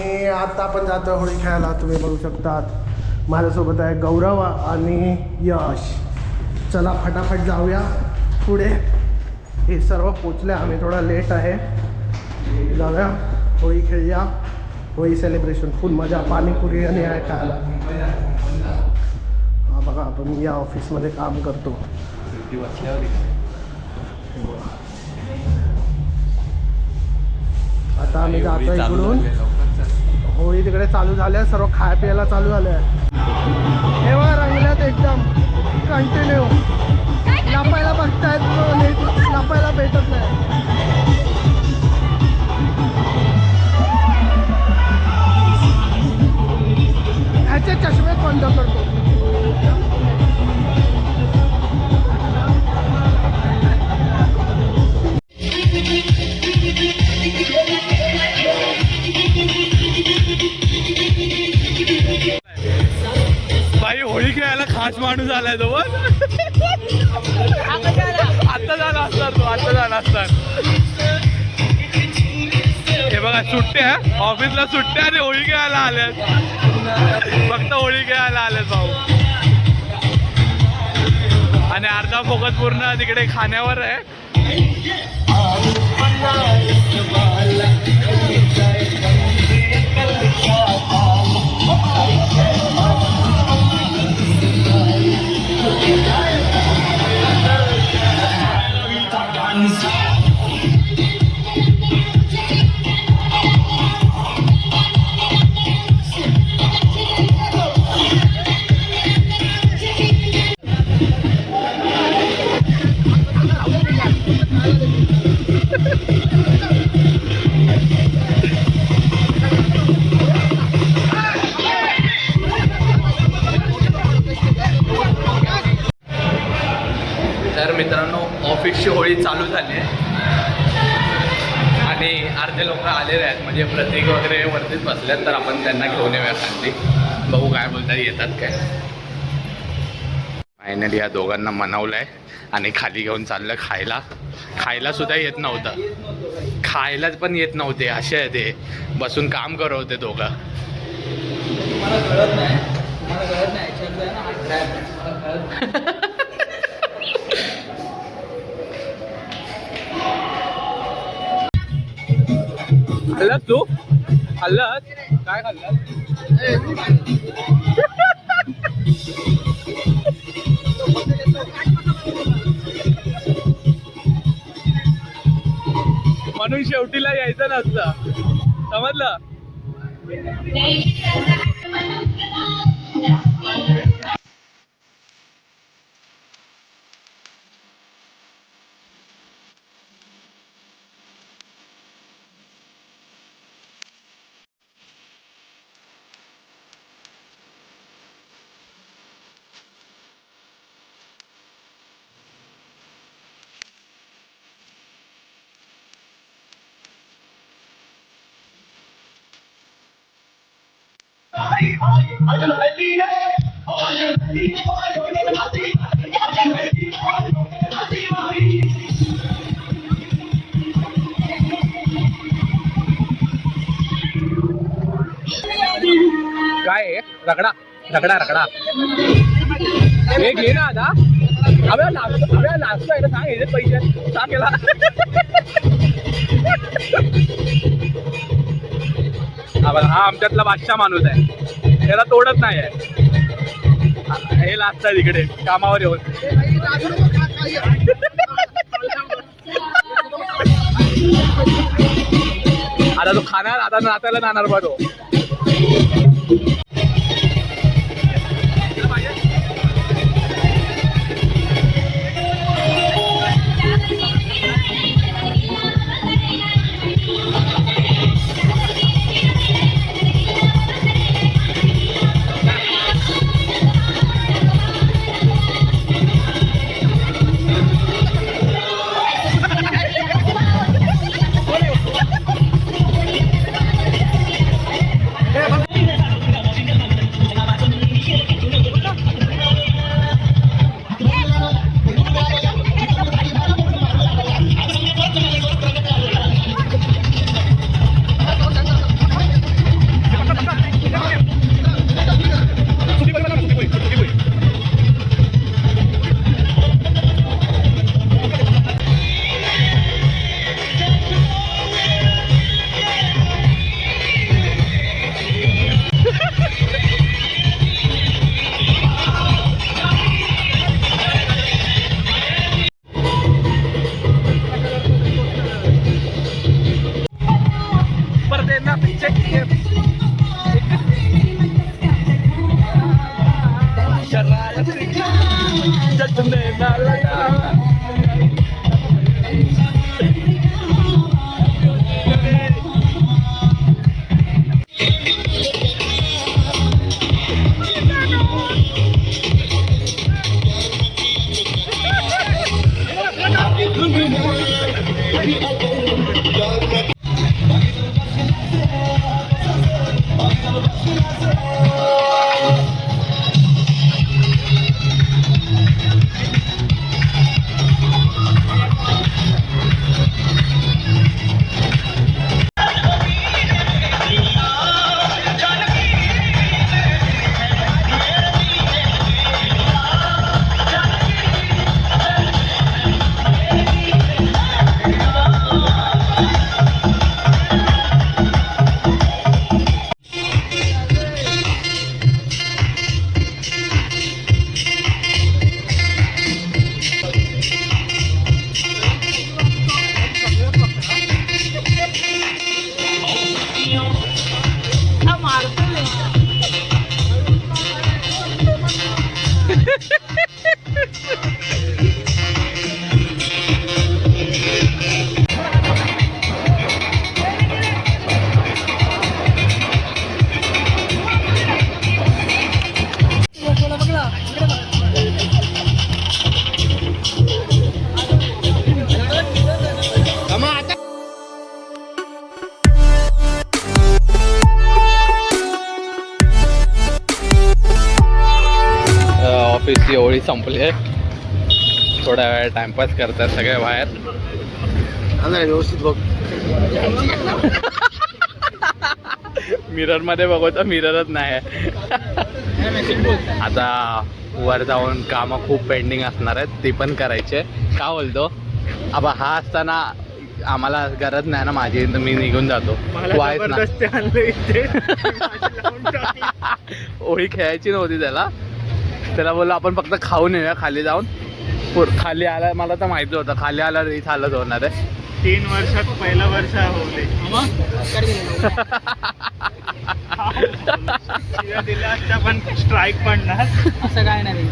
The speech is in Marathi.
आणि आता आपण जातो होळी खेळायला. तुम्ही बघू शकतात माझ्यासोबत आहे गौरव आणि यश. चला फटाफट जाऊया पुढे. हे सर्व पोचले, आम्ही थोडा लेट आहे. जाऊया होळी खेळूया. होळी सेलिब्रेशन फुल मजा, पाणीपुरी आणि आहे खायला. हा बघा आपण या ऑफिसमध्ये काम करतो. आता आम्ही जातो इकडून. होळी तिकडे चालू झाल्या, सर्व खाय प्यायला चालू झालं आहे. हे बघा रंगल्यात एकदम कंटिन्यू. लपायला बघतायत, लपायला भेटत नाही. ह्याचे चष्मे बंद करतो. भाई होळी खेळायला खास माणूस आलाय तो. आता झाला असतात तो, आता झाला असतात. हे बघा सुट्ट्या, ऑफिसला सुट्ट्या आणि होळी खेळायला आल्यात. फक्त होळी खेळायला आल्यात भाऊ. आणि अर्धा फोकस पूर्ण तिकडे खाण्यावर आहे. तर मित्रांनो ऑफिसची होळी चालू झाली आहे आणि अर्धे लोक आलेले आहेत, म्हणजे प्रतीक वगैरे वरतीच बसल्यात. तर आपण त्यांना घेऊन येऊया खाली, बघू काय बोलतात, येतात काय. फायनली या दोघांना मनवलं आहे आणि खाली घेऊन चाललं खायला. खायला सुद्धा येत नव्हतं, खायलाच पण येत नव्हते असे आहे ते. बसून काम करवते दोघं. खाल्लास तू? खाल्लास काय खाल्लास? म्हणून शेवटीला यायचं नसतं, समजलं? काय आहे? रगडा रगडा रगडा हे घे ना आता. अबे नाचतोय ना, सांग याचे पैसे सांग केला. हा आमच्यातला बादशाह माणूस आहे, त्याला तोडत नाही आहे. हे लाजतात इकडे कामावर येऊन. आता तो खाणार, आता नाचायला जाणार बा तो. ऑफिसची ओळी संपली आहे. थोड्या वेळ टाइमपास करतात सगळे बाहेर. व्यवस्थित बघ. मिरर मध्ये बघतो, मिररच नाही. आता वर जाऊन कामं खूप पेंडिंग असणार आहेत, ती पण करायचे. का बोलतो आबा, हा असताना आम्हाला गरज नाही ना माझी, तर मी निघून जातो. ओळी खेळायची नव्हती त्याला बोललो आपण फक्त खाऊन येऊया खाली जाऊन. खाली आला, मला तर माहिती होतं खाली आला रीच हालत होणार आहे. 3 वर्षात पहिलं वर्ष होते. दिल्या असत्या पण स्ट्राईक पडणार असं काय नाही.